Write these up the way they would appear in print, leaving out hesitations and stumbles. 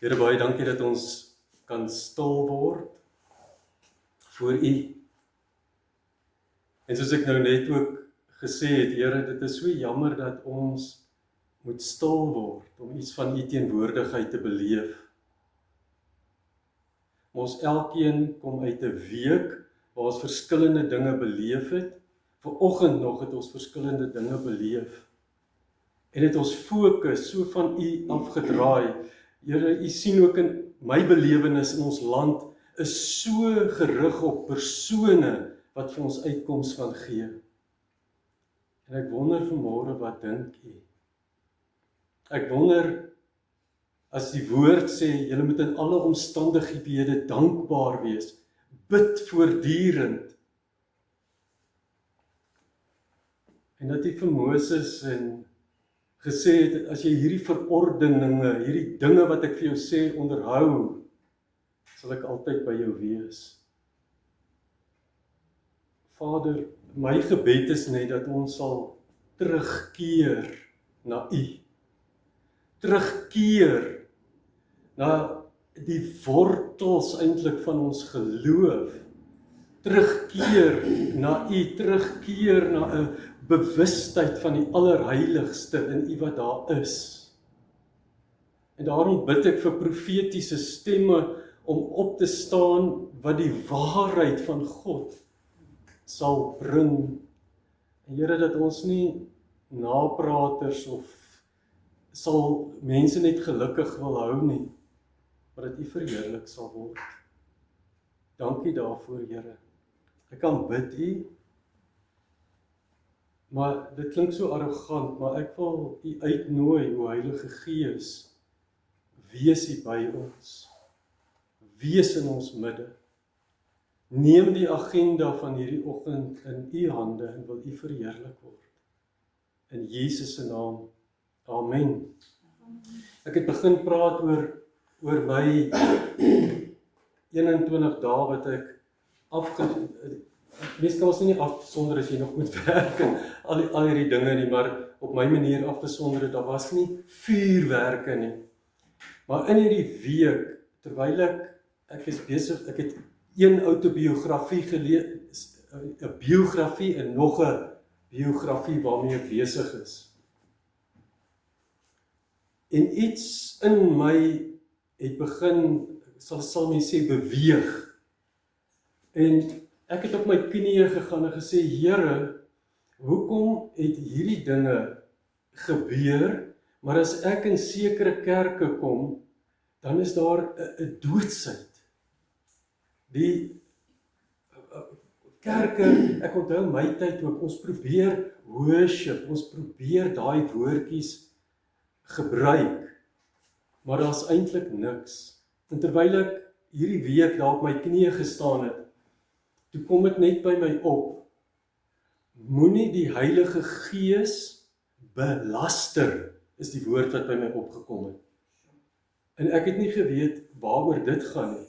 Here, baie dankie dat ons kan stil word voor U. En soos ek nou net ook gesê het, Here, dit is so jammer dat ons moet stil word om iets van U teenwoordigheid te beleef. Ons elkeen kom uit 'n week waar ons verskillende dinge beleef het. Vanoggend nog het ons verskillende dinge beleef. En het ons fokus so van U afgedraai. Here, U sien ook in my belewenis in ons land is so gerig op persone wat vir ons uitkoms gaan gee. En ek wonder vanmôre, wat dink U? Ek wonder, as die woord sê, julle moet in alle omstandighede dankbaar wees, bid voortdurend. En dat U vir Moses en gesê het, as jy hierdie verordeninge, hierdie dinge wat ek vir jou sê onderhou, sal ek altyd by jou wees. Vader, my gebed is net dat ons sal terugkeer na U. Terugkeer na die wortels eintlik van ons geloof. Terugkeer na U, terugkeer na 'n bewustheid van die allerheiligste in U wat daar is. En daarom bid ek vir profetiese stemme om op te staan wat die waarheid van God sal bring. En Here, dat ons nie napraters of sal mense net gelukkig wil hou nie, maar dat U verheerlik sal word. Dankie daarvoor, Here. Ek kan bid U, maar dit klink so arrogant, maar ek wil U uitnooi, o Heilige Gees, wees U by ons, wees in ons midde. Neem die agenda van hierdie oggend in U hande en wil U verheerlik word. In Jesus se naam, amen. Ek het begin praat oor my 21 dae wat ek mens kan ons nie afsonder as jy nog moet werk en al hierdie dinge nie, maar op my manier afgesonder, daar was nie vuurwerke nie. Maar in hierdie week, terwyl ek is besig, ek het een autobiografie gelees, 'n biografie en nog 'n biografie waarmee ek besig is. En iets in my het begin, sal mens sê, beweeg. En ek het op my knieë gegaan en gesê, Here, hoekom het hierdie dinge gebeur, maar as ek in sekere kerke kom, dan is daar 'n doodsheid. Die kerke, ek onthou my tyd ook, ons probeer worship, ons probeer daai woordjies gebruik, maar daar's eintlik niks. En terwyl ek hierdie week daar op my knieë gestaan het, toe kom dit net by my op, moenie die Heilige Gees belaster, is die woord wat by my opgekom het. En ek het nie geweet waaroor dit gaan nie.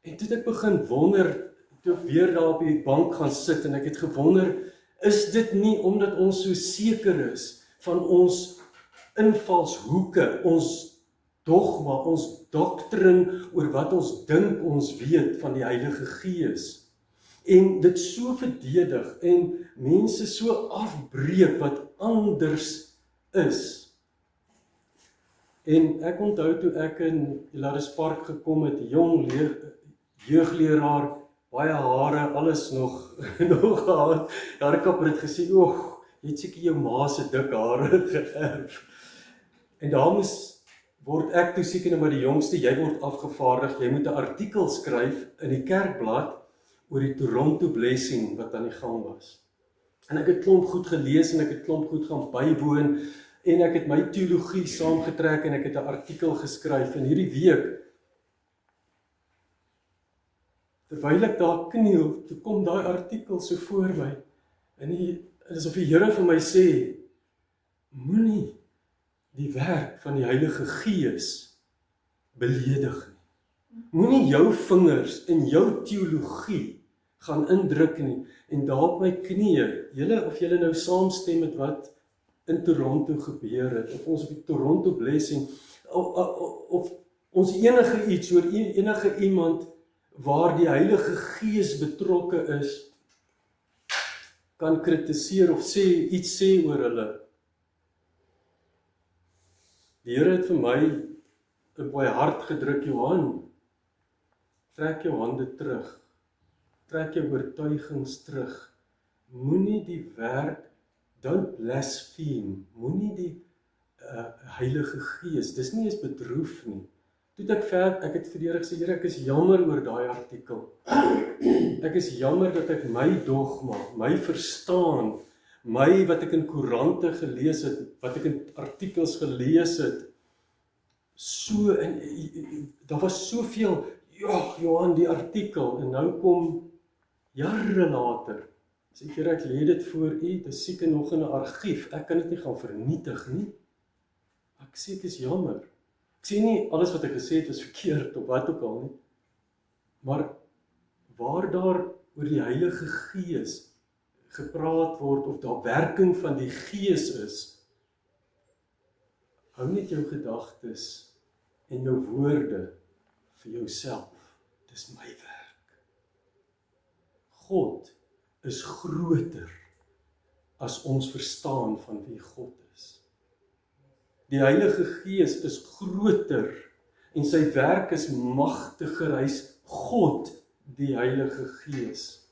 En toe het ek begin wonder, toe ek weer daar op die bank gaan sit, en ek het gewonder, is dit nie omdat ons so seker is van ons invalshoeke, ons dogma, ons doktrin oor wat ons dink ons weet van die Heilige Gees, en dit so verdedig, en mense so afbreek wat anders is. En ek onthou toe ek in Hilaris Park gekom het, jong jeugleraar, baie hare, alles nog gehad. Daar kapper het gesê, jy het seker jou ma se dik hare geërf. En daar word ek toe seker nou maar die jongste, jy word afgevaardig, jy moet 'n artikel skryf in die kerkblad oor die Toronto Blessing wat aan die gang was. En ek het klomp goed gelees en ek het klomp goed gaan bywoon en ek het my teologie saamgetrek en ek het 'n artikel geskryf in hierdie week. Terwyl ek daar kniel, toe kom daai artikel so voor my. En dit is of die Here vir my sê, moenie die werk van die Heilige Gees beledig nie. Moenie jou vingers in jou teologie gaan indruk nie. En daar op my knieë, of julle nou saamstem met wat in Toronto gebeur het, of ons op die Toronto Blessing, of ons enige iets oor enige iemand waar die Heilige Gees betrokke is, kan kritiseer of iets sê oor hulle. Die Here het vir my op my hart gedruk, Johan, trek jou hande terug, trek jou oortuigings terug, moenie die werk, don't blaspheme, moenie die Heilige Gees, dis nie eens bedroef nie. Toe ek het vir die Here gesê, Here, ek is jammer oor daai artikel. Ek is jammer dat ek my dogma, my verstaan, wat ek in koerante gelees het, wat ek in artikels gelees het, daar was soveel, Johan, die artikel, en nou kom jare later, sê ek, Here, ek lê dit voor u, dis seker nog in 'n argief, ek kan dit nie gaan vernietig nie. Ek sê ek is jammer. Ek sê nie alles wat ek gesê het was verkeerd of wat ook al nie, maar waar daar oor die Heilige Gees gepraat word of daar werking van die Gees is, hou net jou gedagtes en jou woorde vir jouself. Dis my werk. God is groter as ons verstaan van wie God is. Die Heilige Gees is groter en sy werk is magtiger, hy's God, die Heilige Gees.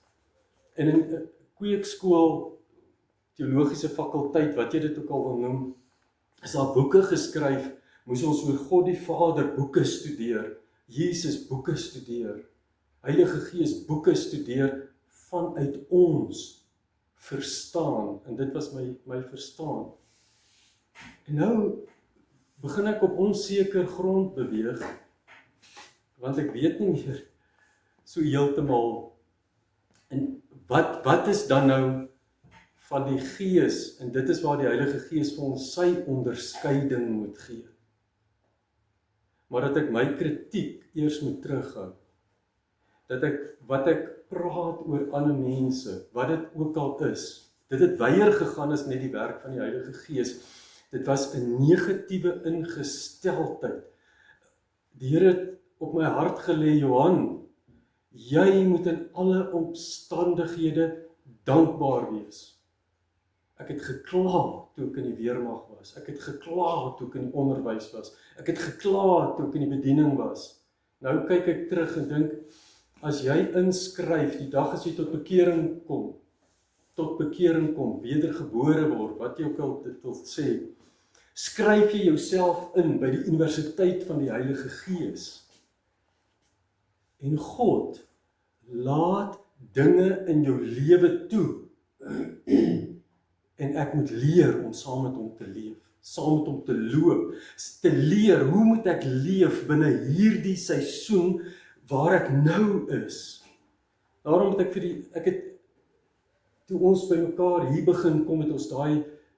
En in 'n kweekskool, teologiese fakulteit, wat jy dit ook al wil noem, is daar boeke geskryf, moes ons oor God die Vader boeke studeer, Jesus boeke studeer, Heilige Gees boeke studeer, vanuit ons verstaan, en dit was my verstaan. En nou begin ek op onseker grond beweeg, want ek weet nie meer so heeltemal, en wat is dan nou van die Gees, en dit is waar die Heilige Gees vir ons sy onderskeiding moet gee. Maar dat ek my kritiek eers moet terughou, wat ek praat oor ander mense, wat dit ook al is, dit het weier gegaan as net die werk van die Heilige Gees. Dit was 'n negatiewe ingesteldheid. Die Here het op my hart gelê, Johan, jy moet in alle omstandighede dankbaar wees. Ek het gekla toe ek in die weermag was. Ek het gekla toe ek in die onderwys was. Ek het gekla toe ek in die bediening was. Nou kyk ek terug en dink, as jy inskryf die dag as jy tot bekering kom, wedergebore word, wat jy ook al dit wil sê, skryf jy jouself in by die Universiteit van die Heilige Gees. En God laat dinge in jou lewe toe. En ek moet leer om saam met hom te leef, saam met hom te loop, te leer, hoe moet ek leef binne hierdie seisoen waar ek nou is. Daarom het ek het, toe ons by mekaar hier begin kom, het ons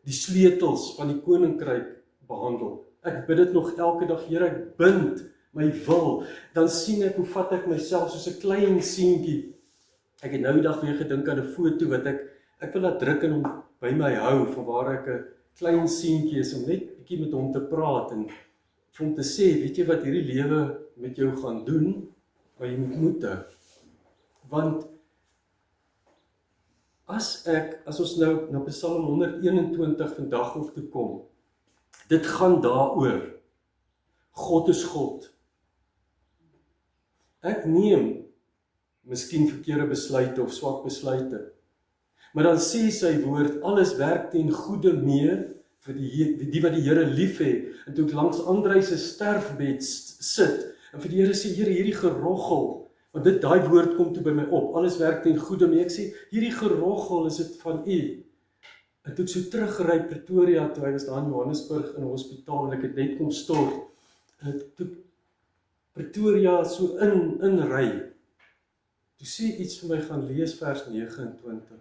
die sleutels van die koninkryk behandel. Ek bid dit nog elke dag, Here, ek bind my wil, dan sien ek hoe vat ek myself soos 'n klein seentjie. Ek het nou die dag weer gedink aan 'n foto wat ek wil laat druk en hom by my hou, van waar ek 'n klein seentjie is, om net bietjie met hom te praat en vir hom te sê, weet jy wat hierdie lewe met jou gaan doen, maar jy moet hou. Want as ons nou na Psalm 121 vandag ook toe kom, dit gaan daaroor, God is God. Ek neem miskien verkeerde besluite of swak besluite, maar dan sê sy woord, alles werk ten goeie mee vir die wat die Here lief het. En toe ek langs Andrei se sterfbed sit, en vir die Here sê, Here, hierdie geroggel, want daai woord kom toe by my op, alles werk ten goeie mee. Ek sê, hierdie geroggel, is dit van u? En toe ek so teruggery Pretoria, toe hy was daar in Johannesburg in 'n hospitaal, en ek het net kom stort, en toe Pretoria so inry, toe sê iets vir my, gaan lees vers 29.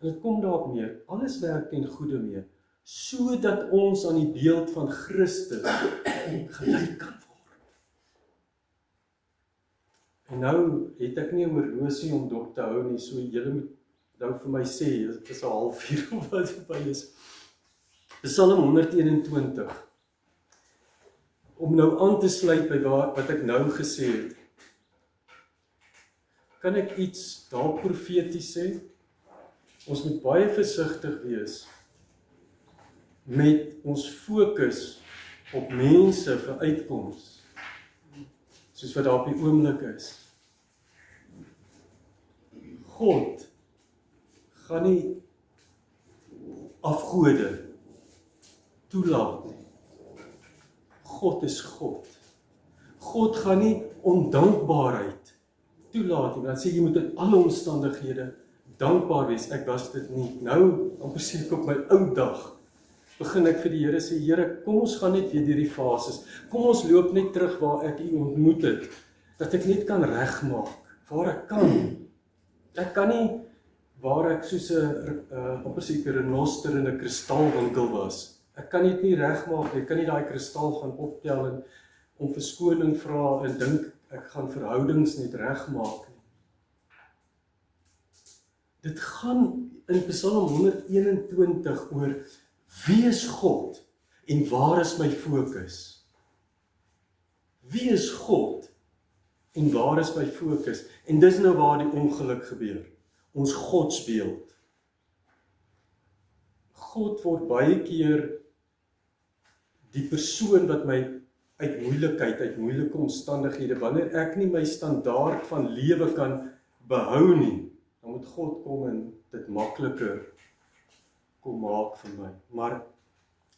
En dit kom daarop neer, alles werk ten goeie mee, sodat ons aan die beeld van Christus gelyk kan word. En nou het ek nie 'n horlosie om dop te hou nie, so julle moet nou vir my sê, dit is 3:30 of wat verby is. Psalm 121. om nou aan te sluit by wat ek nou gesê het, kan ek iets daar profeties sê? Ons moet baie versigtig wees met ons fokus op mense vir uitkoms, soos wat daar op die oomblik is. God gaan nie afgode toelaat nie. God is God. God gaan nie ondankbaarheid toelaat nie. Dan sê jy moet in alle omstandighede dankbaar wees. Ek was dit nie. Nou, amper sê ek op my ou dag, begin ek vir die Here sê, Here, kom ons gaan net weer deur die fases. Kom ons loop net terug waar ek U ontmoet het, dat ek net kan regmaak, waar ek kan. Ek kan nie waar ek soos 'n amper seker renoster in 'n kristalwinkel was. Ek kan dit nie regmaak nie. Ek kan nie daai kristal gaan optel en om verskoning vra en dink ek gaan verhoudings net regmaak nie. Dit gaan in Psalm 121 oor wie is God en waar is my fokus? Wie is God en waar is my fokus? En dis nou waar die ongeluk gebeur. Ons godsbeeld. God word baie keer die persoon wat my uit moeilikheid, uit moeilike omstandighede, wanneer ek nie my standaard van lewe kan behou nie, dan moet God kom en dit makliker kom maak vir my. Maar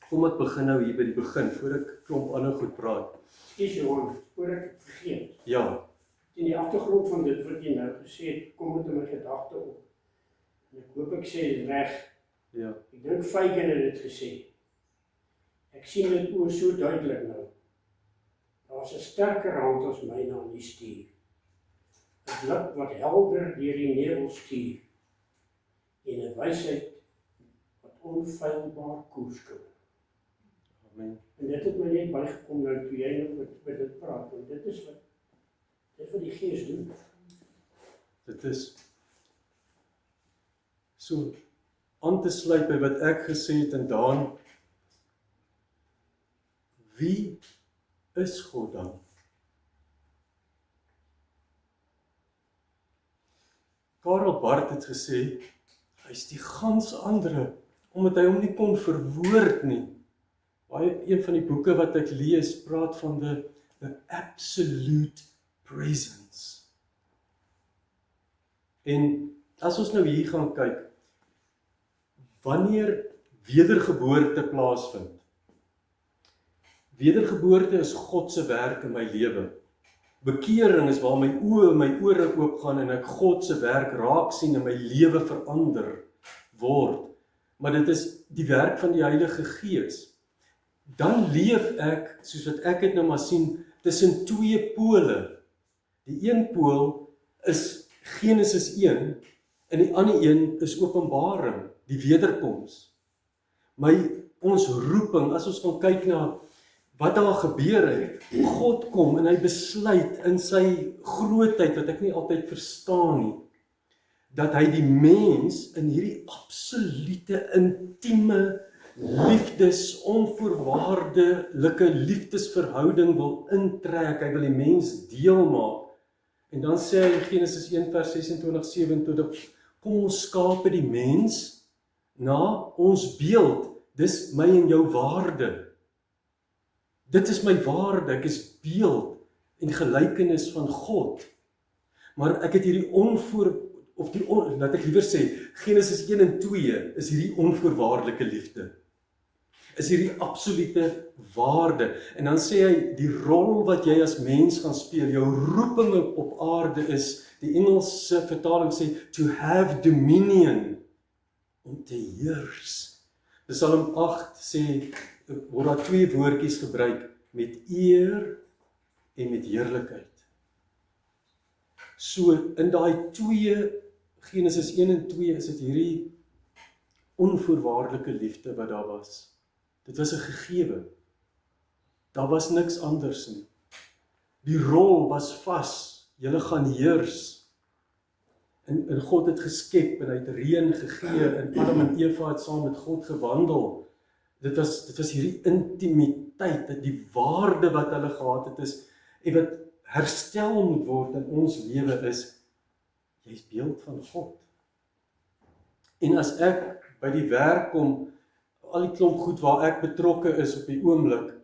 kom ek begin nou hier by die begin, voor ek klomp ander goed praat. Skus Johan, voor ek vergeet. Ja. In die agtergrond van dit wat jy nou gesê het, kom dit in my gedagte op. En ek hoop ek sê dit reg. Ja. Ek dink Feigen het dit gesê. Ek sien dit oor so duidelik nou. Daar's 'n sterker hand as myne aan die stuur. 'n Blik wat helder deur die nevel stuur. En 'n wysheid wat onfeilbaar koers kom. Amen. En dit het my net bygekom nou toe jy nou met dit praat, want dit is wat die Gees doen. Dit is so aan te sluit by wat ek gesê het en Daan, wie is God dan? Karel Barth het gesê, hy is die gans andere, omdat hy hom nie kon verwoord nie. Een van die boeke wat ek lees, praat van the absolute presence. En as ons nou hier gaan kyk, wanneer wedergeboorte plaasvind. Wedergeboorte is God se werk in my lewe. Bekering is waar my oë en my ore oopgaan en ek God se werk raak sien en my lewe verander word. Maar dit is die werk van die Heilige Gees. Dan leef ek, soos wat ek het nou maar sien, tussen twee pole. Die een pool is Genesis 1 en die ander een is Openbaring, die wederkoms. Ons roeping, as ons gaan kyk na wat daar gebeur het, God kom en hy besluit in sy grootheid, wat ek nie altyd verstaan nie, dat hy die mens in hierdie absolute, intieme, onvoorwaardelike liefdesverhouding wil intrek, hy wil die mens deel maak. En dan sê hy in Genesis 1 vers 26-27, kom ons skape die mens na ons beeld, dis my en jou waarde. Dit is my waarde, ek is beeld en gelykenis van God. Maar ek het hierdie laat ek liewer sê, Genesis 1 en 2 is hierdie onvoorwaardelike liefde. Is hierdie absolute waarde. En dan sê hy, die rol wat jy as mens gaan speel, jou roeping op aarde is, die Engelse vertaling sê, to have dominion, om te heers. Psalm 8 sê, word daar twee woordjies gebruik, met eer en met heerlikheid. So, in daai twee, Genesis 1 en 2, is dit hierdie onvoorwaardelike liefde wat daar was. Dit was 'n gegewe. Daar was niks anders nie. Die rol was vas, julle gaan heers. En God het geskep en hy het reën gegee en Adam en Eva het saam met God gewandel. dit was hierdie intimiteit, die waarde wat hulle gehad het is, en wat herstel moet word in ons lewe is, jy is beeld van God. En as ek by die werk kom, al die klomp goed waar ek betrokke is op die oomblik,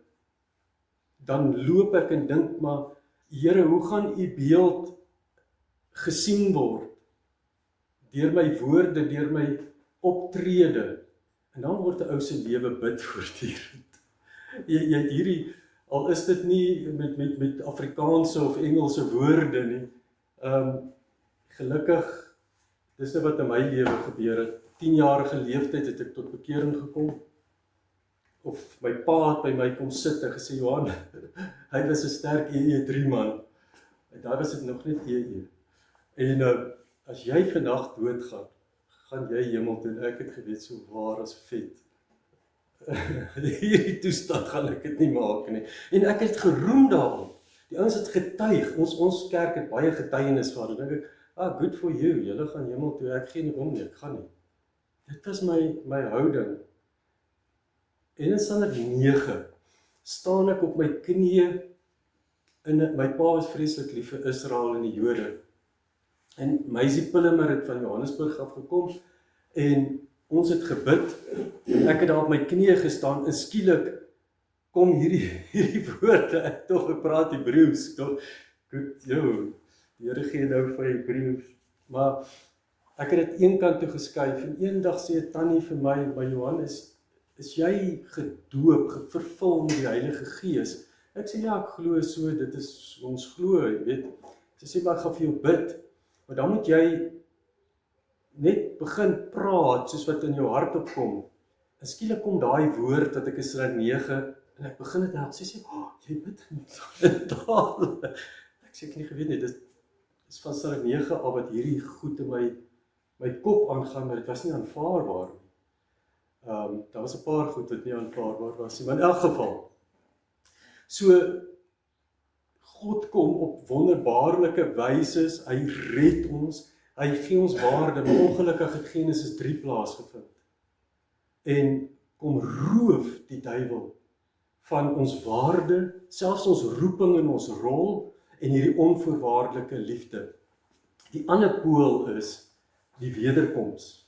dan loop ek en dink maar, Here, hoe gaan u beeld gesien word? Deur my woorde, deur my optrede. En dan word 'n ou se lewe bid voortdurend. Jy het hierdie, al is dit nie met Afrikaanse of Engelse woorde nie. Gelukkig, dis nou wat in my lewe gebeur het. 10-jarige leeftyd het ek tot bekering gekom. Of my pa het by my kom sit en gesê, Johan, hy was 'n sterk EE3 man. En daar was dit nog net EE. En as jy vandag doodgaan, gaan jy hemel toe, ek het geweet so waar as vet. Hierdie toestand gaan ek dit nie maak nie. En ek het geroem daarom. Die ouens het getuig, ons kerk het baie getuienis gehad, en dink ek, good for you, julle gaan hemel toe, ek gee nie om nie, ek gaan nie. Dit was my houding. En in Psalm 9 staan ek op my knieë, my pa was vreeslik lief vir Israel en die Jode. En Meisie Pillemer het van Johannesburg af gekom, en ons het gebid, en ek het daar op my knieë gestaan, en skielik kom hierdie woorde, ek praat Hebreëus, die Here gee nou vir Hebreëus, maar ek het dit een kant toe geskuif, en eendag sê Tannie vir my, maar Johan, is jy gedoop, vervul met die Heilige Gees? Ek sê, ja, ek glo so, dit is ons glo, jy weet. Sy sê, maar ek gaan vir jou bid, maar dan moet jy net begin praat, soos wat in jou hart opkom. En skielik kom daai woord, wat ek is Psalm 9, en ek begin het help, sy sê, jy bid in taal. Ek sê, ek nie geweet nie, dit is van Psalm 9 af, wat hierdie goed in my kop aangaan, maar dit was nie aanvaarbaar nie. Daar was 'n paar goed wat nie aanvaarbaar was nie, maar in elk geval. So, God kom op wonderbaarlike wyse, hy red ons, hy gee ons waarde, maar ongelukkig het Genesis 3 plaasgevind. En kom roof die duiwel van ons waarde, selfs ons roeping en ons rol, en hierdie onvoorwaardelike liefde. Die ander pool is die wederkoms.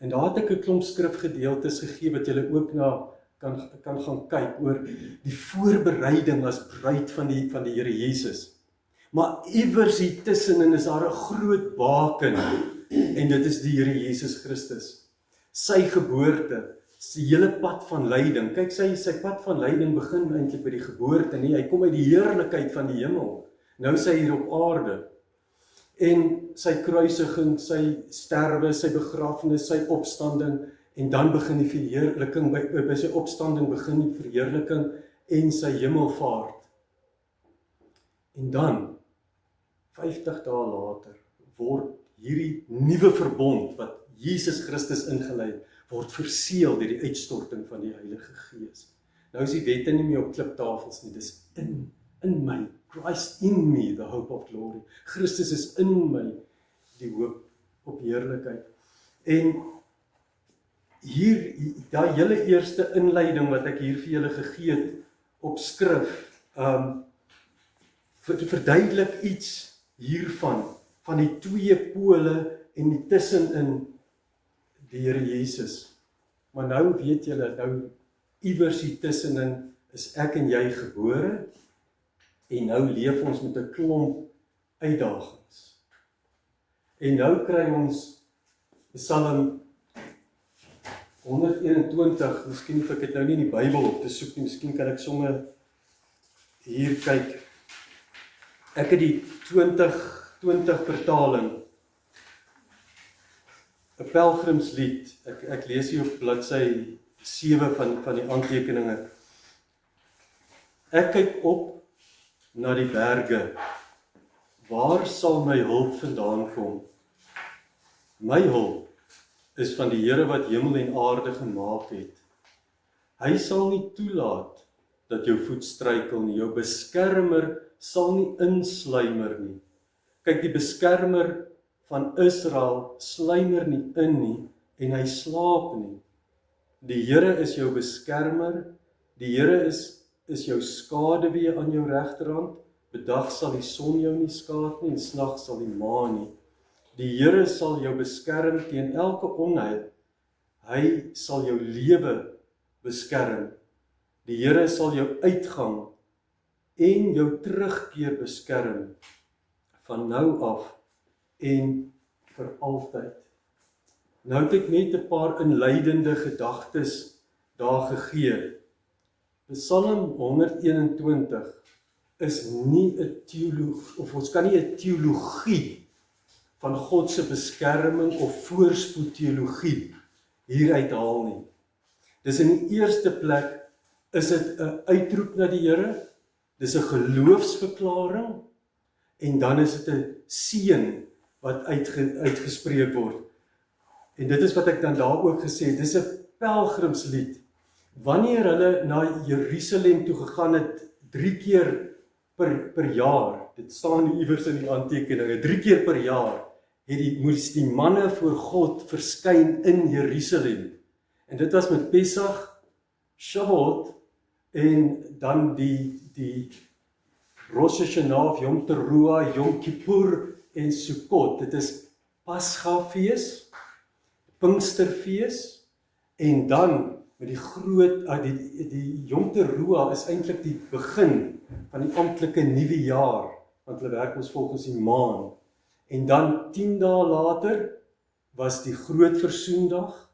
En daar het ek 'n klomp skrifgedeeltes gegee wat julle ook na kan gaan kyk oor die voorbereiding as bruid van die Here Jesus. Maar iewers hier tussenin is daar 'n groot baken, en dit is die Here Jesus Christus. Sy geboorte, sy hele pad van lyding. Kyk, sy pad van lyding begin eintlik by die geboorte nie. Hy kom uit die heerlikheid van die hemel. Nou is hy hier op aarde. En sy kruisiging, sy sterwe, sy begrafenis, sy opstanding, en dan begin die verheerliking, by sy opstanding begin die verheerliking en sy hemelvaart. En dan, 50 dae later, word hierdie nuwe verbond, wat Jesus Christus ingelei het, word verseël deur die uitstorting van die Heilige Gees. Nou is die wette nie meer op kliptafels nie, dis in my, Christ in me, the hope of glory. Christus is in my, die hoop op heerlikheid. En hier, daai hele eerste inleiding wat ek hier vir julle gegee het op skrif, verduidelik iets hiervan, van die twee pole en die tussenin die Here Jesus. Maar nou weet julle, nou iewers hier tussenin is ek en jy gebore, en nou leef ons met 'n klomp uitdagings. En nou kry ons Psalm 121, miskien of ek het nou nie in die Bybel op te soek nie, miskien kan ek sommer hier kyk. Ek het die 2020 vertaling, 'n pelgrimslied, ek lees hier op bladsy 7 van die aantekeninge. Ek kyk op na die berge, waar sal my hulp vandaan kom? My hulp is van die Here wat hemel en aarde gemaak het. Hy sal nie toelaat dat jou voet struikel nie, jou beskermer sal nie insluimer nie. Kyk, die beskermer van Israel sluimer nie in nie, en hy slaap nie. Die Here is jou beskermer, die Here is jou skaduwee aan jou regterhand, bedag sal die son jou nie skaad nie, en snags sal die maan nie. Die Here sal jou beskerm teen elke onheil, hy sal jou lewe beskerm. Die Here sal jou uitgang en jou terugkeer beskerm, van nou af en vir altyd. Nou het ek net 'n paar inleidende gedagtes daar gegee. Psalm 121 is nie 'n teologie, of ons kan nie 'n teologie van God se beskerming of voorspoedteologie hier uithaal nie. Dis in die eerste plek is dit 'n uitroep na die Here, dis 'n geloofsverklaring, en dan is dit 'n seën wat uitgespreek word. En dit is wat ek dan daar ook gesê het, dis 'n pelgrimslied. Wanneer hulle na Jerusalem toe gegaan het, 3 keer per jaar, dit staan iewers in die aantekeninge, 3 keer per jaar, moes die manne voor God verskyn in Jerusalem. En dit was met Pesach, Shavuot, en dan die Rosh Hashanah, Yom Teruah, Yom Kippur en Sukkot. Dit is Paschafees, Pinksterfees, en dan met die groot, die Yom Teruah is eintlik die begin van die amptelike nuwe jaar, want hulle werk ons volgens die maan. En dan 10 dae later was die groot versoendag,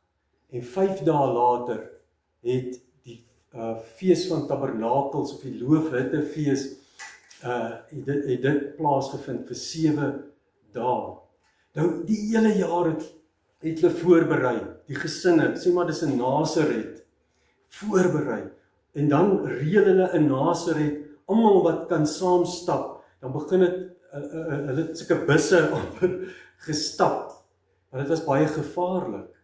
en 5 dae later het die fees van tabernakels of die loofhuttefees het dit plaasgevind vir 7 dae. Nou die hele jaar het hulle voorberei, die gesinne, sê maar dis in Nasaret, voorberei, en dan reël hulle in Nasaret, almal wat kan saamstap, dan begin het, hulle het sulke busse gestap, maar dit was baie gevaarlik.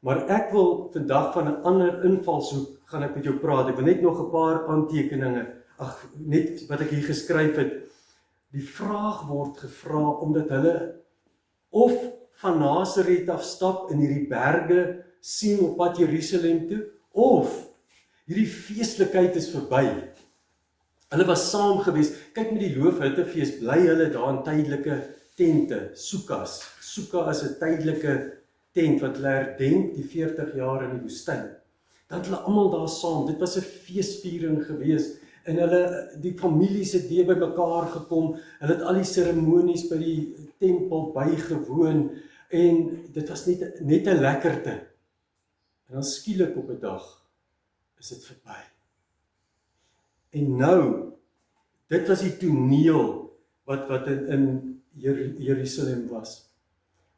Maar ek wil vandag van 'n ander invalshoek gaan ek met jou praat. Ek wil net nog 'n paar aantekeninge, net wat ek hier geskryf het. Die vraag word gevra omdat hulle of van Nasaret af stap in hierdie berge sien op pad Jerusalem toe, of hierdie feestelikheid is verby. Hulle was saam gewees. Kyk met die loofhuttefees bly hulle daar in tydelike tente, sukkas. Sukka is 'n tydelike tent wat hulle herdenk die 40 jaar in die woestyn. Dan het hulle almal daar saam. Dit was 'n feesviering gewees. En die families het weer by mekaar gekom. Hulle het al die seremonies by die tempel bygewoon. En dit was net 'n lekkerte. En dan skielik op 'n dag is dit verby. En nou, dit was die toneel wat in Jerusalem was.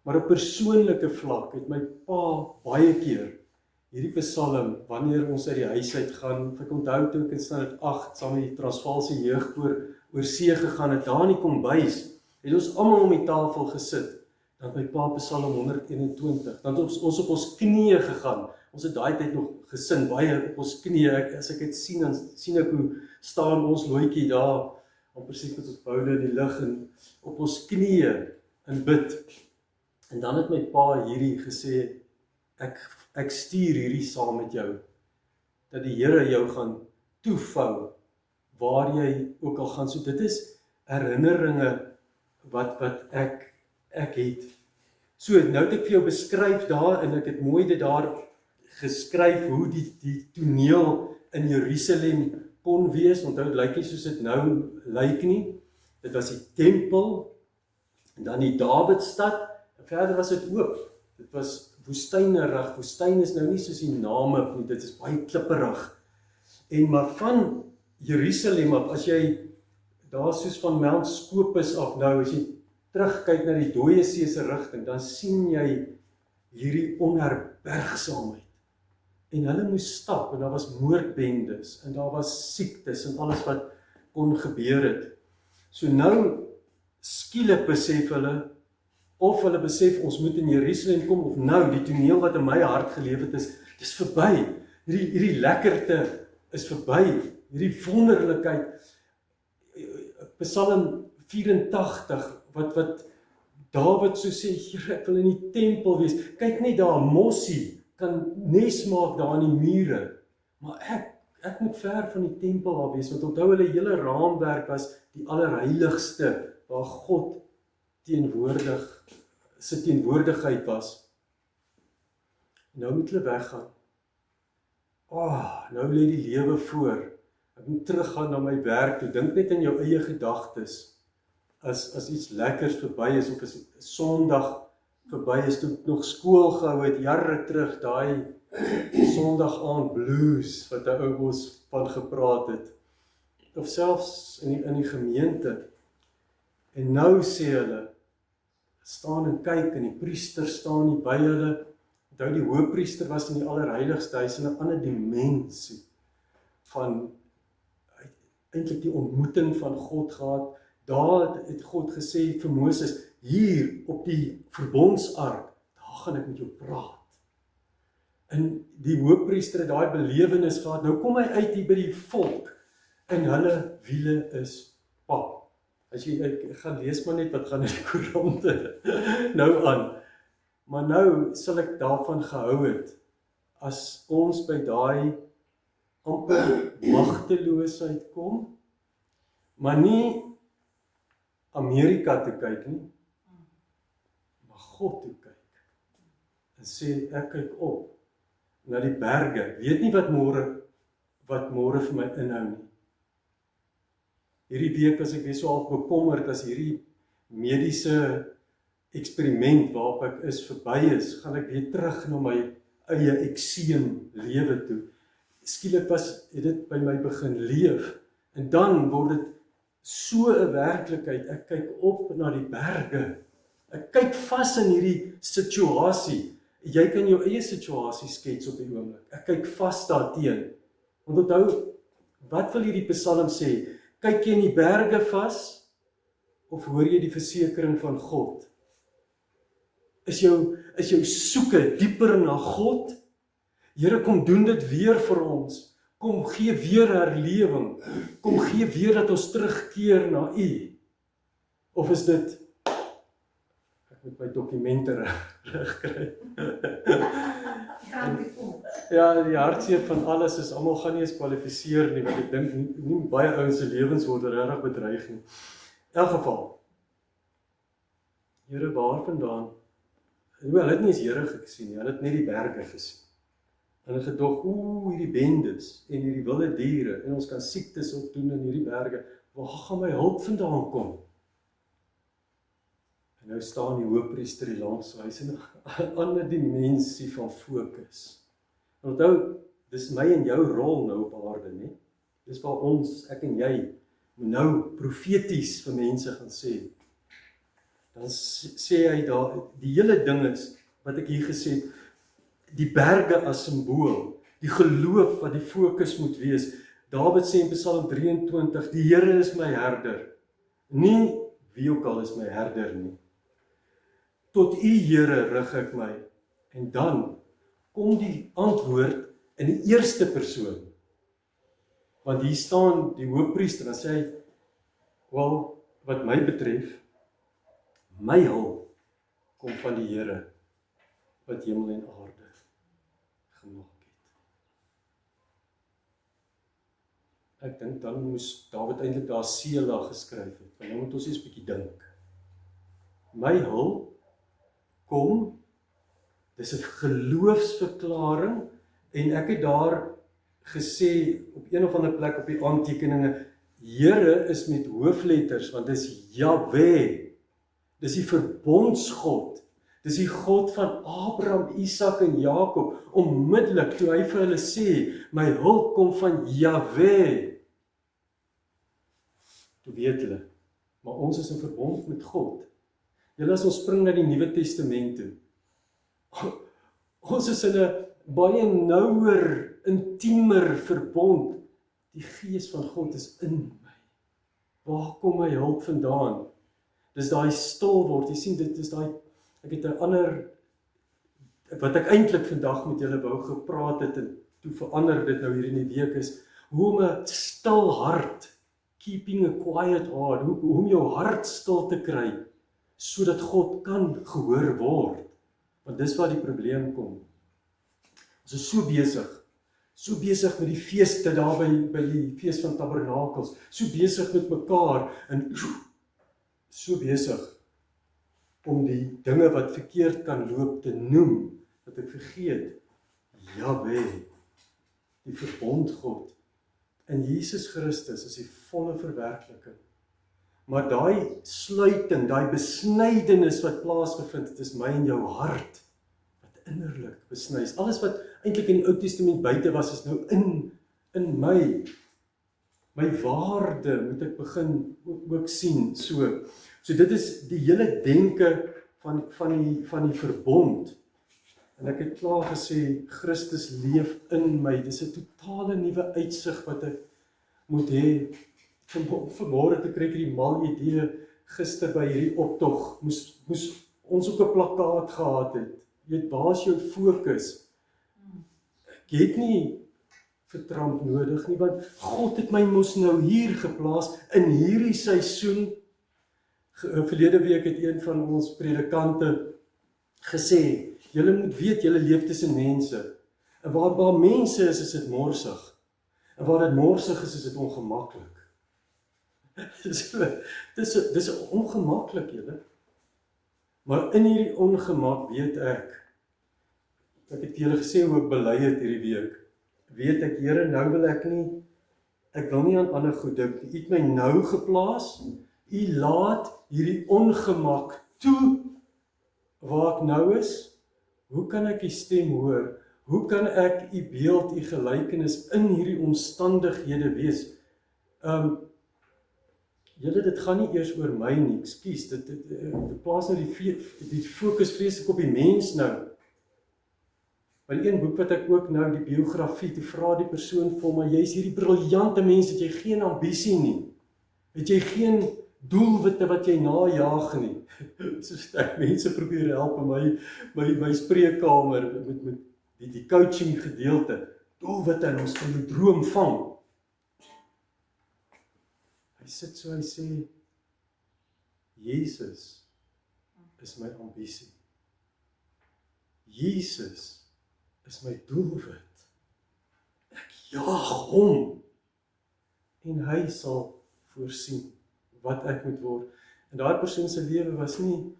Maar op persoonlike vlak het my pa baie keer hierdie psalm, wanneer ons uit die huis uit gaan, ek onthou toe ek in standaard 8 saam met die Transvaalse jeugkoor oor see gegaan het, daar in die kombuis, het ons almal om die tafel gesit. Dan het my pa Psalm 121, dan het ons op ons knieë gegaan. Ons het daai tyd nog gesin, baie op ons knieë. As ek dit sien, dan sien ek hoe staan ons looitjie daar, amper seker met ons boude in die lug, en op ons knieë en bid. En dan het my pa hierdie gesê, ek stuur hierdie saam met jou, dat die Here jou gaan toevou, waar jy ook al gaan. So dit is herinneringe wat ek het. So, nou het ek vir jou beskryf daar, en ek het mooi dit daar geskryf, hoe die toneel in Jerusalem kon wees. Onthou, dit lyk nie soos dit nou lyk nie. Dit was die tempel, en dan die Dawidstad, en verder was dit oop. Dit was woestynerig. Woestyn is nou nie soos die name nie, dit is baie klipperig. En maar van Jerusalem af, as jy daar soos van Mount Scopus af nou, as jy terugkyk na die Dooie See se rigting, dan sien jy hierdie onherbergsaamheid. En hulle moes stap, en daar was moordbendes, en daar was siektes, en alles wat kon gebeur het. So nou, skielik besef hulle, of hulle besef, ons moet in Jerusalem kom, of nou, die toneel wat in my hart geleef het is, dis verby. Hierdie lekkerte is verby. Hierdie wonderlikheid. Psalm 84, wat Dawid so sê, Here, ek wil in die tempel wees. Kyk net daar, mossie, kan nes maak daar in die mure, maar ek moet ver van die tempel af wees, want onthou hulle hele raamwerk was die allerheiligste, waar God sy teenwoordigheid was. Nou moet hulle weggaan. Nou lê die lewe voor. Ek moet teruggaan na my werk toe. Dink net aan jou eie gedagtes. As iets lekkers verby is, of as Sondag verby is, toe ek nog skool gehou het, jare terug, daai Sondag aand blues, wat 'n ou ons van gepraat het. Of selfs in die gemeente. En nou sê hulle, staan en kyk, en die priester staan nie by hulle. Onthou, die hoëpriester was in die allerheiligste, hy is in 'n ander dimensie van eintlik die ontmoeting van God gehad. Daar het God gesê vir Moses, hier op die verbondsark, daar gaan ek met jou praat. En die hoëpriester het daai belewenis gehad. Nou kom hy uit hier by die volk, en hulle wiele is pap. As jy gaan lees maar net wat gaan in die koerante nou aan. Maar nou sal ek daarvan gehou het, as ons by daai amper magteloosheid kom, maar nie Amerika te kyk nie, maar God te kyk. En sê, ek kyk op na die berge, weet nie wat môre vir my inhou nie. Hierdie week as ek weer so half bekommerd, as hierdie mediese eksperiment waarop ek is verby is, gaan ek weer terug na my eie ekseem lewe toe. Skielik het dit by my begin leef, en dan word dit so 'n werklikheid. Ek kyk op na die berge. Ek kyk vas in hierdie situasie. Jy kan jou eie situasie skets op die oomblik. Ek kyk vas daarteen. Want onthou, wat wil hierdie Psalm sê? Kyk jy in die berge vas, of hoor jy die versekering van God? Is jou soeke dieper na God? Here, kom doen dit weer vir ons. Kom gee weer herlewing. Kom gee weer dat ons terugkeer na U. Of is dit, ek moet my dokumente regkry. Ja, die hartseer van alles is, almal gaan nie eens kwalifiseer nie, want ek dink nie baie ouens se lewens word regtig bedreig nie. In elk geval, Here, waar vandaan? Hulle het nie eens Here gesien nie, hulle het net die berge gesien. En hulle gedog, hierdie bendes en hierdie wilde diere, en ons kan siektes opdoen in hierdie berge, waar gaan my hulp vandaan kom? En nou staan die hoëpriester hier langs, hy is in 'n ander dimensie van fokus. En onthou, dis my en jou rol nou op aarde, nie? Dis waar ons, ek en jy, nou profeties vir mense gaan sê. Dan sê hy daar, die hele ding is, wat ek hier gesê het, die berge as simbool, die geloof wat die fokus moet wees. Dawid sê in Psalm 23, die Here is my herder. Nie wie ook al is my herder nie. Tot U, Here, rig ek my. En dan kom die antwoord in die eerste persoon. Want hier staan die hoëpriester, dan sê hy, wel, wat my betref, my hulp kom van die Here, wat hemel en aarde gemaak het. Ek dink dan moes Dawid eintlik daar Sela geskryf het, want nou moet ons eens 'n bietjie dink. My hulp kom, dis 'n geloofsverklaring, en ek het daar gesê, op een of ander plek op die aantekeninge, Here is met hoofletters, want dis Jahwe, dis die verbondsgod, dis die God van Abraham, Isak en Jakob, onmiddellik toe hy vir hulle sê, my hulp kom van Jahwe. Toe weet hulle, maar ons is in verbond met God. Julle, as ons spring na die Nuwe Testament toe, ons is in 'n baie nouer, intiemer verbond. Die Gees van God is in my. Waar kom my hulp vandaan? Dis daai stil word, jy sien, dit is daai, ek het 'n ander, wat ek eintlik vandag met julle wou gepraat het, en toe verander dit nou hier in die week is, hoe om 'n stil hart, keeping a quiet heart, hoe om jou hart stil te kry, sodat God kan gehoor word, want dis waar die probleem kom. Ons is so besig met die feeste daar by die fees van Tabernakels, so besig met mekaar, en so besig om die dinge wat verkeerd kan loop te noem, dat ek vergeet, Jahweh, die verbondgod, in Jesus Christus is die volle verwerkliking. Maar daai sluiting, daai besnydenis wat plaasgevind het, is my en jou hart, wat innerlik besny is. Alles wat eintlik in die Ou Testament buite was, is nou in my. My waarde moet ek begin ook sien, so. So dit is die hele denke van die verbond. En ek het klaar gesê, Christus leef in my. Dis 'n totale nuwe uitsig wat ek moet hê. Vanmôre te kry ek die mal idee, gister by hierdie optog, moes ons ook 'n plakkaat gehad het. Jy weet, waar is jou fokus? Ek het nie vir Trump nodig nie, want God het my mos nou hier geplaas, in hierdie seisoen. Verlede week het een van ons predikante gesê, julle moet weet, julle leef tussen mense. En waar mense is dit morsig. En waar dit morsig is dit ongemaklik. Dis ongemaklik, julle. Maar in hierdie ongemak weet ek het vir julle gesê hoe ek bely het hierdie week, weet ek, Here, nou wil ek wil nie aan ander goed dink. U het my nou geplaas, U laat hierdie ongemak toe, waar ek nou is. Hoe kan ek U stem hoor? Hoe kan ek U beeld, U gelykenis in hierdie omstandighede wees? Julle, dit gaan nie eers oor my nie, ekskuus, dit plaas nou die fokus vreeslik op die mens nou. By een boek wat ek ook nou, die biografie, toe vra die persoon vir my, jy is hierdie briljante mens, het jy geen ambisie nie? Het jy geen doelwitte wat jy najaag nie? Soos ek mense probeer help in my spreekkamer, met die coaching gedeelte, doelwitte, en ons kan die droom vang. Hy sit so, hy sê, Jesus is my ambisie. Jesus is my doelwit. Ek jaag hom. En hy sal voorsien wat ek moet word. En daai persoon se lewe was nie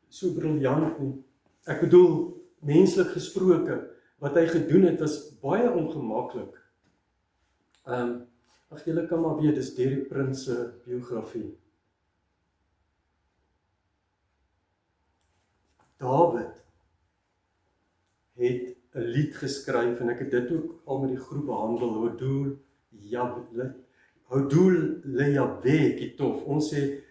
so briljant nie. Ek bedoel, menslik gesproke, wat hy gedoen het, was baie ongemaklik. Ag, julle kan maar weet, dis Derek Prince se biografie. Dawid het 'n lied geskryf, en ek het dit ook al met die groep behandel, Hodul le Yahweh Kitov. Ons sê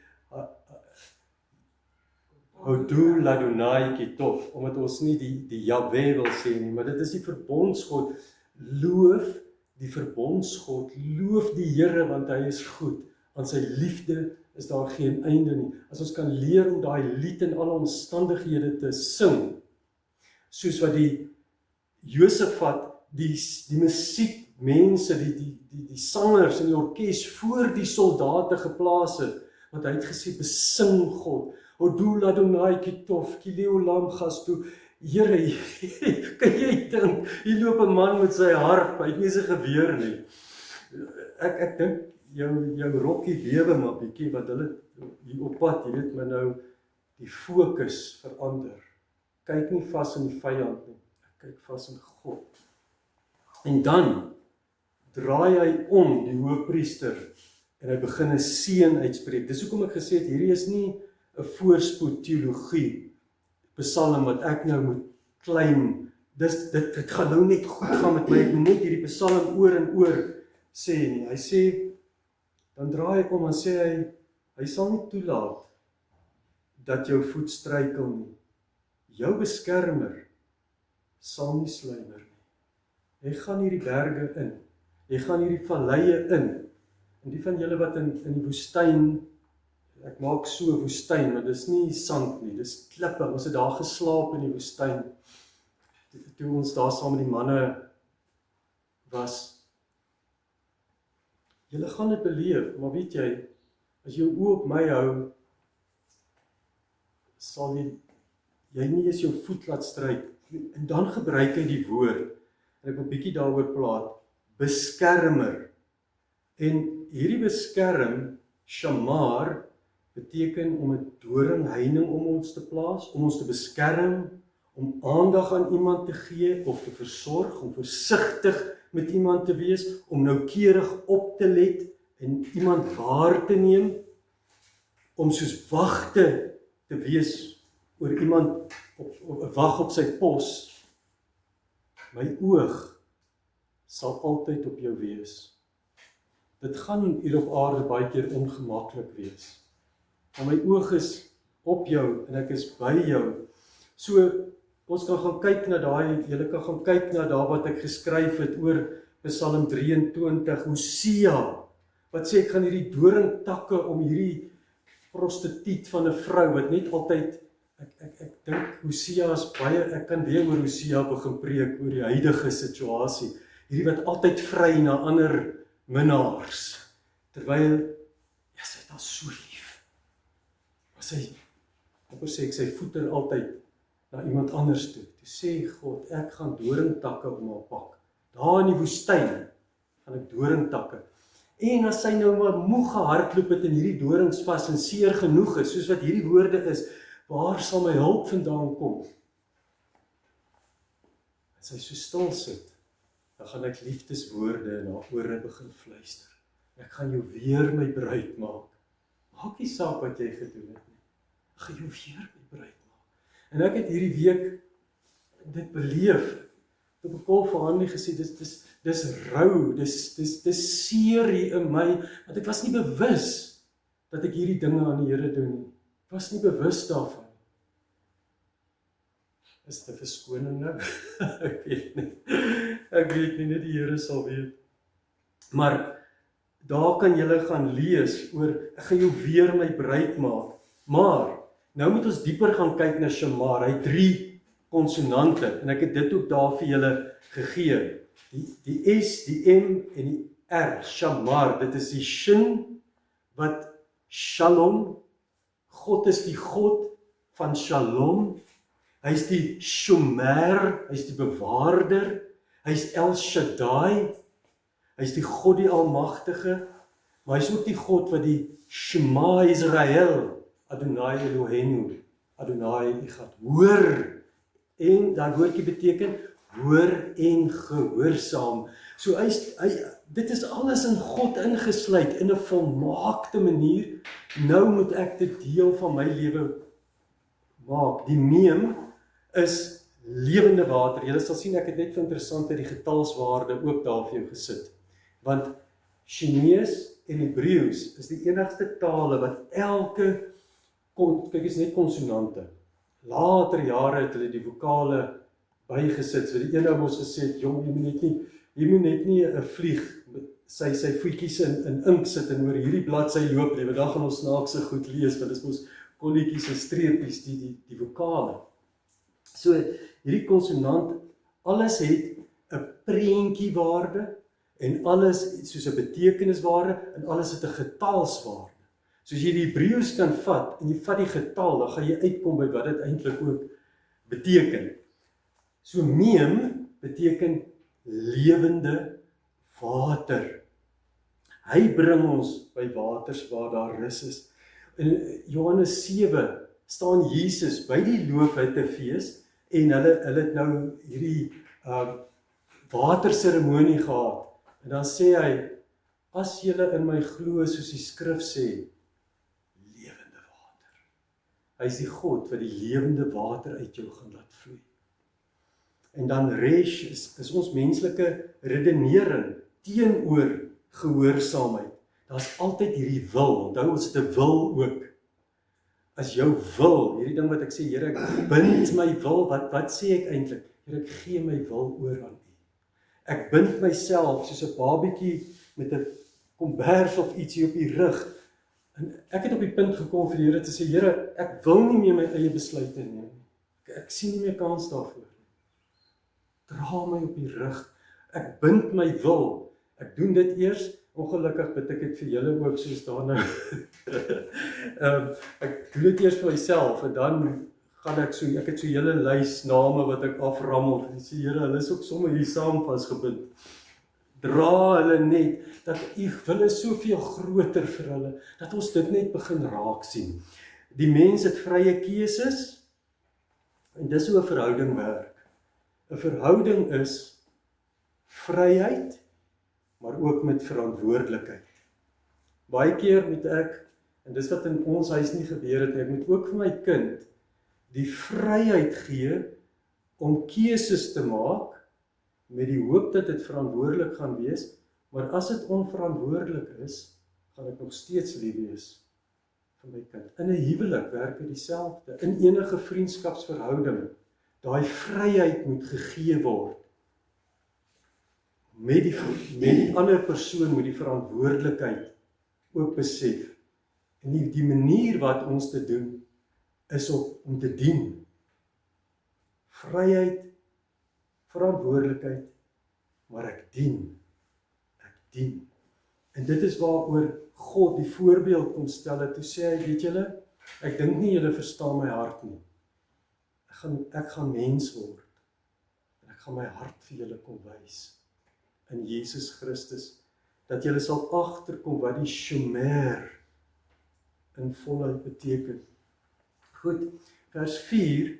Hodul Ladonai Kitov, omdat ons nie die Yahweh wil sê nie, maar dit is die verbondsgod. Loof die verbondsgod, loof die Here, want hy is goed. Aan sy liefde is daar geen einde nie. As ons kan leer om daai lied in alle omstandighede te sing, soos wat die Josafat, die musiekmense, die sangers in die orkes voor die soldate geplaas het, want hy het gesê, besing God, Hodul Adonai Kitov, Kileo Lam Gasto. Here, kan jy dink, hier loop 'n man met sy harp, hy het nie sy geweer nie. Ek dink jou rokkie bewe maar bietjie, wat hulle hier op pad, jy weet, maar nou die fokus verander. Kyk nie vas in die vyand nie, ek kyk vas in God. En dan draai hy om, die hoëpriester, en hy begin 'n seën uitspreek. Dis hoekom ek gesê het, hierdie is nie 'n voorspoed teologie, psalm wat ek nou moet claim. Dit gaan nou net goed gaan met my, ek moet net hierdie psalm oor en oor sê nie. Hy sê, dan draai ek om en sê hy sal nie toelaat dat jou voet struikel nie. Jou beskermer sal nie sluimer nie. Jy gaan hierdie berge in, jy gaan hierdie valleie in. En die van julle wat in die woestyn, ek maak so 'n woestyn, maar dis nie sand nie, dis klippe. Ons het daar geslaap in die woestyn, toe ons daar saam met die manne was. Julle gaan dit beleef, maar weet jy, as jy jou oë op my hou, sal jy nie eens jou voet laat stryk En dan gebruik hy die woord, en ek wil bietjie daaroor praat, beskermer. En hierdie beskerm, shamar, beteken om 'n doringheining om ons te plaas, om ons te beskerm, om aandag aan iemand te gee of te versorg, om versigtig met iemand te wees, om noukeurig op te let en iemand waar te neem, om soos wagte te wees oor iemand, wag op sy pos. My oog sal altyd op jou wees. Dit gaan hier op aarde baie keer ongemaklik wees. Maar my oog is op jou en ek is by jou. So, ons kan gaan kyk na julle kan gaan kyk na daar wat ek geskryf het oor Psalm 23, Hosea, wat sê ek gaan hierdie doringtakke om hierdie prostituut van 'n vrou, wat net altyd, ek dink Hosea is baie, ek kan weer oor Hosea begin preek, oor die huidige situasie, hierdie wat altyd vry na ander minnaars, terwyl, ja, sy het haar so lief, maar sy voeter altyd na iemand anders toe sê God, ek gaan doringtakke om haar pak, daar in die woestyn, gaan ek doringtakke, en as sy nou maar moeg gehardloop het en hierdie dorings vas en seer genoeg is, soos wat hierdie woorde is, waar sal my hulp vandaan kom? As sy so stil sit, dan gaan ek liefdeswoorde in haar ore begin fluister. Ek gaan jou weer my bruid maak. Maak nie saak wat jy gedoen het nie. Ek gaan jou weer my bruid maak. En ek het hierdie week dit beleef. Ek het op 'n kol vir Hanlie gesê, dis rou, dis seer hier in my, want ek was nie bewus dat ek hierdie dinge aan die Here doen nie. Ek was nie bewus daarvan. Is dit 'n verskoning nou? Ek weet nie, net die Here sal weet. Maar daar kan julle gaan lees oor, ek gaan jou weer my bruid maak. Maar, nou moet ons dieper gaan kyk na Shamar. Hy het 3 konsonante, en ek het dit ook daar vir julle gegee. Die S, die M en die R, Shamar, dit is die Shin, wat Shalom, God is die God van Shalom, hy is die Shomer, hy is die bewaarder, hy is El Shaddai, hy is die God die Almagtige, maar hy is ook die God wat die Shema Israel, Adonai Eloheinu, Adonai Echad, hoor, en dat woordjie beteken, hoor en gehoorsaam. So dit is alles in God ingesluit, in 'n volmaakte manier. Nou moet ek dit deel van my lewe maak. Die meem is lewende water. Julle sal sien, ek het net vir interessante die getalswaarde ook daar vir jou gesit. Want Chinees en Hebreëus is die enigste tale wat kyk is net konsonante. Later jare het hulle die vokale bygesit. So die een ou ons gesê het, jong, jy moet net nie 'n vlieg sy voetjies in ink sit en oor hierdie bladsy loop nie, want dan gaan ons snaakse goed lees, want dit is mos kolletjies en streepies, die vokale. So hierdie konsonant, alles het 'n prentjiewaarde en alles soos 'n betekeniswaarde en alles het 'n getalswaarde. So as jy die Hebreëus kan vat en jy vat die getal, dan gaan jy uitkom by wat dit eintlik ook beteken. So meem beteken lewende water. Hy bring ons by waters waar daar rus is. In Johannes 7 staan Jesus by die loofhuttefees en hulle het nou hierdie waterseremonie gehad. En dan sê hy, as julle in my glo soos die skrif sê, lewende water. Hy is die God wat die lewende water uit jou gaan laat vloei. En dan resh is ons menslike redenering teenoor gehoorsaamheid. Daar's altyd hierdie wil, onthou ons het 'n wil ook. As jou wil, hierdie ding wat ek sê, Here, ek bind my wil, wat sê ek eintlik? Here, ek gee my wil oor aan U. Ek bind myself soos 'n babietjie met 'n kombers of ietsie op die rug. En ek het op die punt gekom vir die Here te sê, Here, ek wil nie meer my eie besluite neem. Ek sien nie meer kans daarvoor. Dra my op die rug. Ek bind my wil. Ek doen dit eers. Ongelukkig bid ek dit vir julle ook soos daarna. Ek doen dit eers vir myself en dan gaan ek het so 'n hele lys name wat ek aframmel. En sê, Here, hulle is ook sommer hier saam vasgebind. Dra hulle net, dat u wil is soveel groter vir hulle, dat ons dit net begin raak sien. Die mens het vrye keuses, en dis hoe 'n verhouding werk. 'n Verhouding is vryheid, maar ook met verantwoordelikheid. Baie keer moet ek, en dis wat in ons huis nie gebeur het, ek moet ook vir my kind die vryheid gee om keuses te maak, met die hoop dat dit verantwoordelik gaan wees, maar as dit onverantwoordelik is, gaan ek nog steeds lief wees vir my kind. In 'n huwelik werk dit dieselfde, in enige vriendskapsverhouding, daai vryheid moet gegee word. Met die ander persoon moet die verantwoordelikheid ook besef. En die manier wat ons dit doen, is om te dien. Vryheid, verantwoordelikheid, maar ek dien. En dit is waaroor God die voorbeeld kom stel, toe sê hy, weet julle, ek dink nie julle verstaan my hart nie. Ek gaan mens word, en ek gaan my hart vir julle kom wys, in Jesus Christus, dat julle sal agterkom wat die shomer in volheid beteken. Goed, vers 4,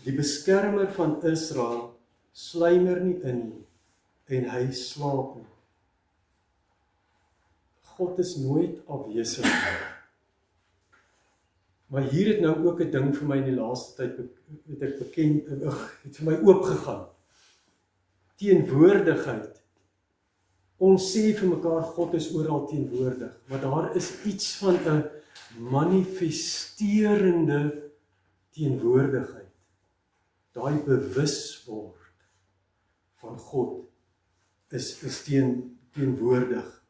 die beskermer van Israel sluimer nie in nie, en hy slaap nie. God is nooit afwesig nie. Maar hier het nou ook 'n ding vir my in die laaste tyd, het vir my oopgegaan. Teenwoordigheid. Ons sê vir mekaar, God is oral teenwoordig, maar daar is iets van 'n manifesterende teenwoordigheid. Daai bewus word van God is teenwoordig.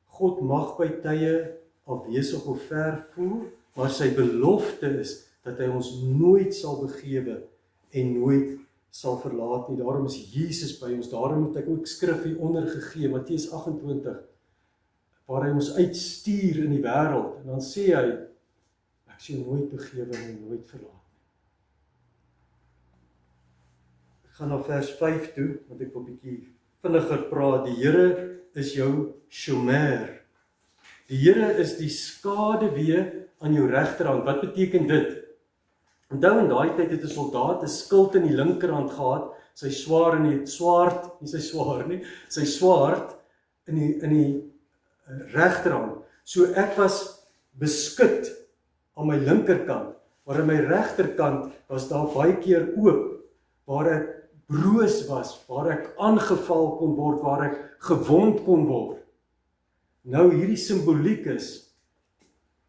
God mag by tye afwesig of ver voel, maar sy belofte is dat hy ons nooit sal begewe en nooit sal verlaat nie. Daarom is Jesus by ons. Daarom het ek ook skrif hieronder gegee, Matteus 28, waar hy ons uitstuur in die wêreld. En dan sê hy, ek sal jou nooit begewe en nooit verlaat. Ek gaan na vers 5 toe, want ek wil 'n bietjie vinniger praat. Die Here is jou shomer. Die Here is die skaduwee aan jou regterhand. Wat beteken dit? Onthou in daai tyd het 'n soldaat 'n skild in die linkerhand gehad, sy swaard in die regterhand. So ek was beskut aan my linkerkant, maar aan my regterkant was daar baie keer oop, waar ek broos was, waar ek aangeval kon word, waar ek gewond kon word. Nou hierdie simboliek is,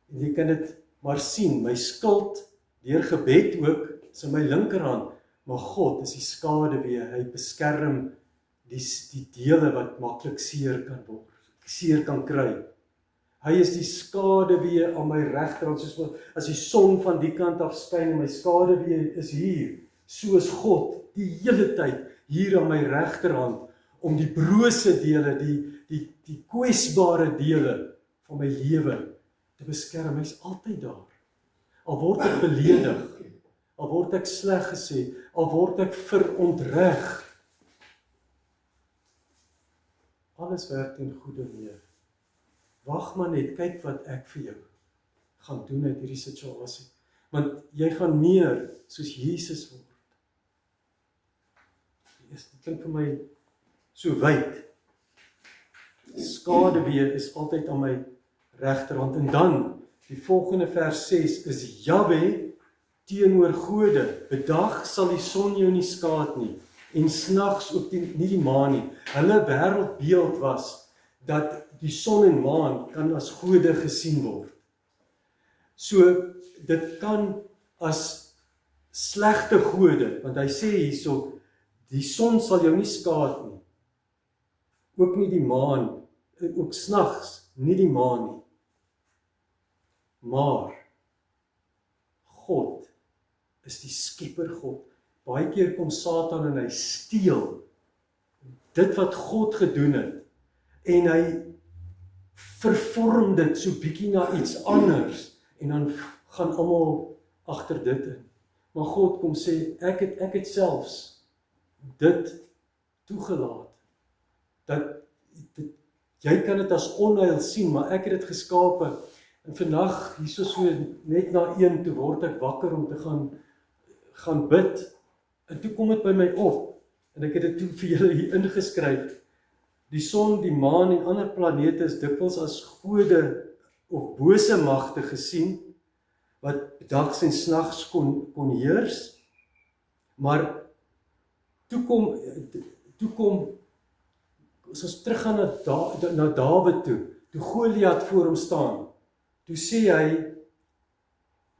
en jy kan dit maar sien, my skild, deur gebed ook, is in my linkerhand, maar God is die skaduwee, hy beskerm die dele wat maklik seer kan kry. Hy is die skaduwee aan my regterhand, soos as die son van die kant af skyn, en my skaduwee is hier, so is God die hele tyd hier aan my regterhand, om die brose dele, die kwesbare dele van my lewe te beskerm. Hy is altyd daar. Al word ek beledig, al word ek sleg gesê, al word ek verontreg. Alles werk ten goeie mee. Wag maar net, kyk wat ek vir jou gaan doen uit hierdie situasie. Want jy gaan meer soos Jesus word. Dit klink vir my so wyd. Skaduwee is altyd aan my regterhand. En dan, die volgende vers 6, is Jahwe teenoor gode. Bedag sal die son jou nie skaad nie, en snags ook nie die maan nie. Hulle wêreldbeeld was, dat die son en maan kan as gode gesien word. So, dit kan as slegte gode, want hy sê hierso, die son sal jou nie skaad nie, ook nie die maan, ook snags nie die maan nie. Maar God is die skepper God. Baie keer kom Satan en hy steel dit wat God gedoen het, en hy vervorm dit so bietjie na iets anders, en dan gaan almal agter dit in. Maar God kom sê, ek het selfs dit toegelaat. Dat jy kan dit as onheil sien, maar ek het dit geskape. En vandag, hierso so net na 1 toe word ek wakker om te gaan bid. En toe kom dit by my op. En ek het dit toe vir julle hier ingeskryf. Die son, die maan en ander planete is dikwels as gode of bose magte gesien, wat dags en snags kon heers. Maar toe kom as ons teruggaan na Dawid toe Goliat voor hom staan, toe sê hy,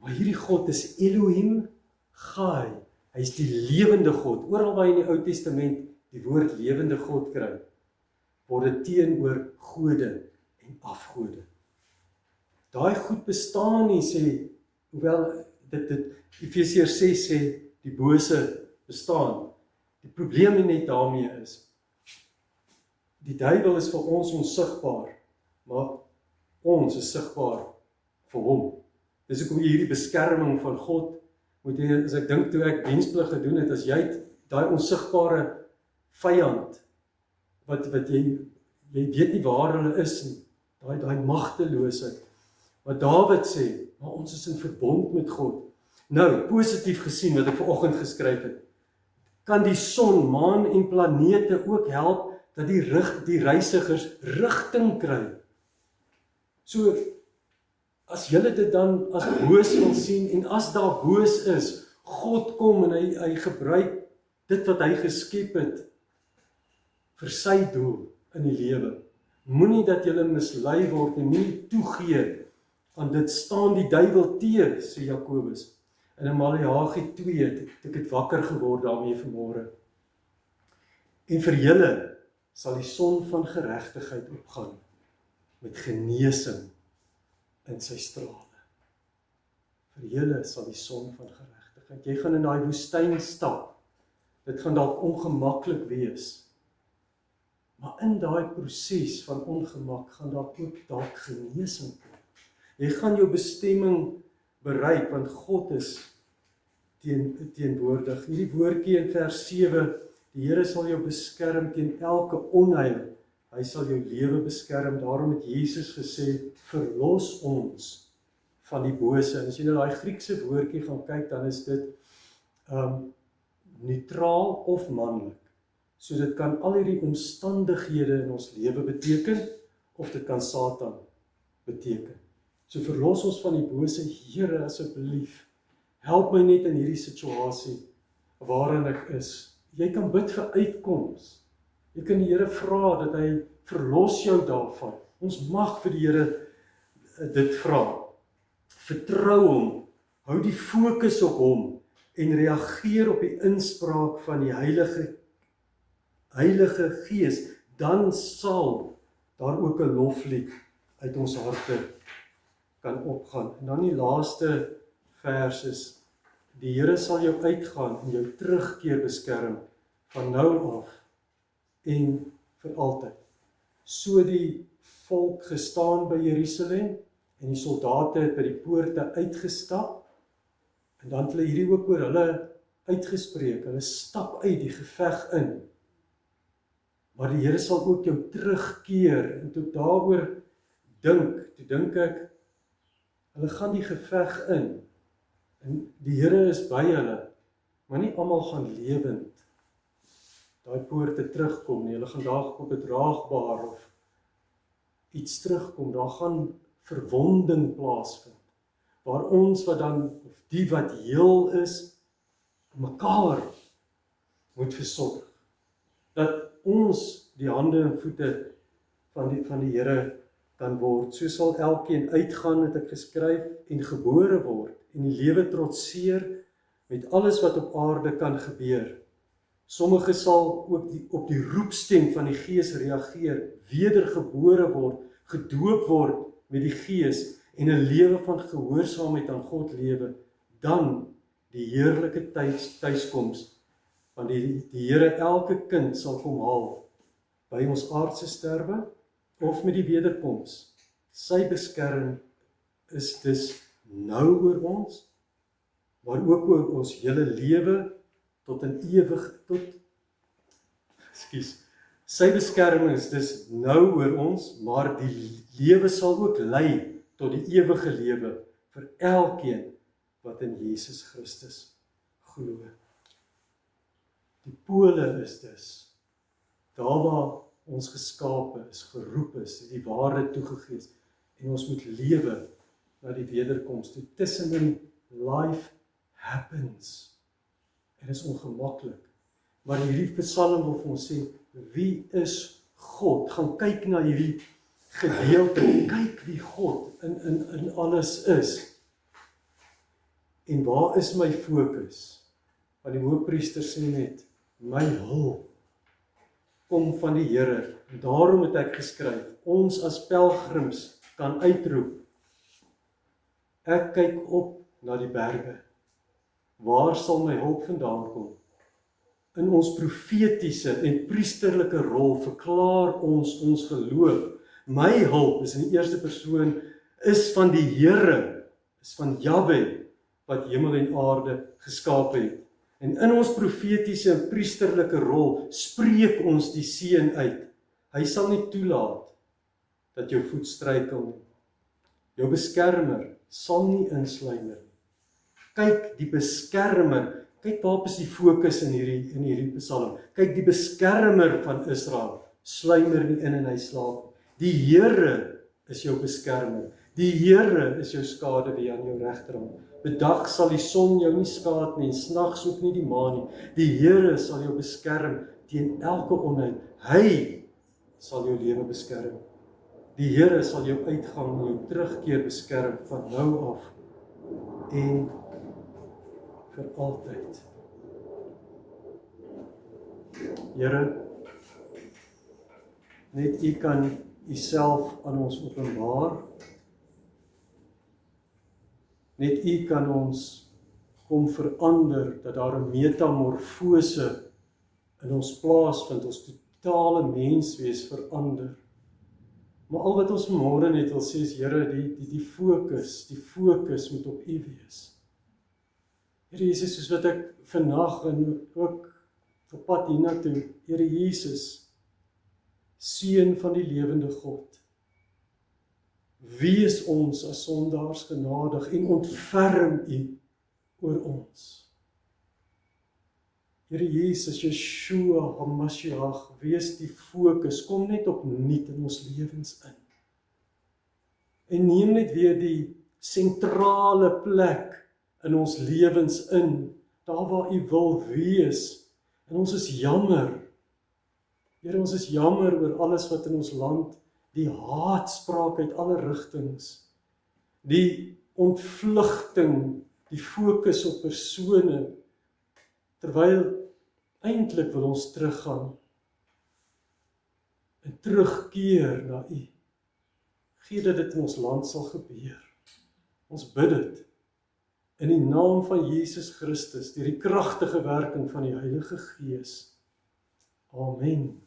maar hierdie God is Elohim Gai, hy is die lewende God. Oral waar in die Ou Testament die woord lewende God kry, word dit teenoor gode en afgode. Daai goed bestaan nie, sê, hoewel dit Efesiërs 6 sê, die bose bestaan. Die probleem net daarmee is, die duiwel is vir ons onsigbaar, maar ons is sigbaar vir hom. Dis hoekom jy hierdie beskerming van God moet jy, as ek dink toe ek diensplig gedoen het, as jy daai onsigbare vyand, wat jy weet nie waar hulle is nie, daai magteloosheid. Wat Dawid sê, maar ons is in verbond met God. Nou, positief gesien, wat ek vanoggend geskryf het, kan die son, maan en planete ook help, dat die reisigers rigting kry. So, as julle dit dan as boos wil sien, en as daar boos is, God kom en hy gebruik dit wat hy geskep het, vir sy doel in die lewe. Moenie dat julle mislei word en nie toegee aan dit staan die duiwel teë, sê Jakobus. En in Maleagi 2 het ek wakker geword daarmee vanmôre. En vir julle sal die son van geregtigheid opgaan met genesing in sy strale. Vir julle sal die son van geregtigheid. Jy gaan in daai woestyn stap. Dit gaan dalk ongemaklik wees. Maar in daai proses van ongemak gaan daar ook dalk genesing kom. Jy gaan jou bestemming bereik, want God is teenwoordig. Hierdie woordjie in vers 7, die Here sal jou beskerm teen elke onheil. Hy sal jou lewe beskerm. Daarom het Jesus gesê, verlos ons van die bose. En as jy na daai Griekse woordjie gaan kyk, dan is dit neutraal of manlik. So dit kan al hierdie omstandighede in ons lewe beteken, of dit kan Satan beteken. So verlos ons van die bose, Here, asseblief, help my net in hierdie situasie waarin ek is. Jy kan bid vir uitkoms. Jy kan die Here vra dat hy verlos jou daarvan. Ons mag vir die Here dit vra. Vertrou hom, hou die fokus op hom en reageer op die inspraak van die Heilige Gees, dan sal daar ook 'n loflied uit ons harte kan opgaan. En dan die laaste vers is, die Here sal jou uitgaan en jou terugkeer beskerm van nou af en vir altyd. So die volk gestaan by Jerusalem en die soldate het by die poorte uitgestap en dan het hulle hierdie ook oor hulle uitgespreek. Hulle stap uit die geveg in. Maar die Here sal ook jou terugkeer en toe daaroor dink ek, hulle gaan die geveg in en die Here is by hulle, maar nie almal gaan lewend daai poorte terugkom nie. Hulle gaan dalk op 'n draagbaar of iets terugkom. Daar gaan verwonding plaasvind, waar ons wat dan, of die wat heel is, mekaar moet versorg, dat ons die hande en voete van die Here kan word. So sal elkeen uitgaan, het ek geskryf, en gebore word, en die lewe trotseer met alles wat op aarde kan gebeur. Sommige sal ook op die roepstem van die Gees reageer, wedergebore word, gedoop word met die Gees, en 'n lewe van gehoorsaamheid aan God lewe, dan die heerlike tuiskoms, want die Here elke kind sal kom haal, by ons aardse sterwe, of met die wederkoms. Sy beskerming is dus nou oor ons, maar ook oor ons hele lewe tot in ewig, sy beskerming is dus nou oor ons, maar die lewe sal ook lei tot die ewige lewe vir elkeen wat in Jesus Christus glo. Die pole is dus, daar waar ons geskape is, geroep is die waarheid toegegees, en ons moet lewe na die wederkoms toe. Tussenin life happens, en is ongemaklik, maar hierdie Psalm wil vir ons sê, wie is God? Gaan kyk na hierdie gedeelte, kyk wie God in alles is. En waar is my fokus? Want die hoëpriester sê net, my hulp kom van die Here. En daarom het ek geskryf, ons as pelgrims kan uitroep, ek kyk op na die berge. Waar sal my hulp vandaan kom? In ons profetiese en priesterlike rol verklaar ons geloof. My hulp is in die eerste persoon, is van die Here, is van Jahwe, wat hemel en aarde geskaap het. En in ons profetiese en priesterlike rol spreek ons die seën uit. Hy sal nie toelaat dat jou voet struikel nie. Jou beskermer sal nie insluimer nie. Kyk, die beskermer, kyk waarop is die fokus in hierdie Psalm. Kyk, die beskermer van Israel sluimer nie in en hy slaap. Die Here is jou beskermer. Die Here is jou skaduwee aan jou regterhand. Bedag sal die son jou nie skaad nie, en snags ook nie die maan nie. Die Here sal jou beskerm teen elke onheil. Hy sal jou lewe beskerm. Die Here sal jou uitgang en jou terugkeer beskerm van nou af en vir altyd. Here, net U kan Uself aan ons openbaar. Net U kan ons kom verander, dat daar 'n metamorfose in ons plaasvind, ons totale menswees verander. Maar al wat ons vanmôre net wil sê is, Here, die fokus moet op U wees. Here Jesus, soos wat ek vandag en ook op pad hiernatoe, Here Jesus, Seun van die lewende God, wees ons as sondaars genadig en ontferm U oor ons. Here Jesus, Yeshua HaMashiach, wees die fokus, kom net opnuut in ons lewens in. En neem net weer die sentrale plek in ons lewens in, daar waar U wil wees. En ons is jammer, Here, ons is jammer oor alles wat in ons land, die haatspraak uit alle rigtings, die ontvlugting, die fokus op persone, terwyl eintlik wil ons teruggaan en terugkeer na U. Gee dat dit in ons land sal gebeur. Ons bid dit in die naam van Jesus Christus, deur die kragtige werking van die Heilige Gees. Amen.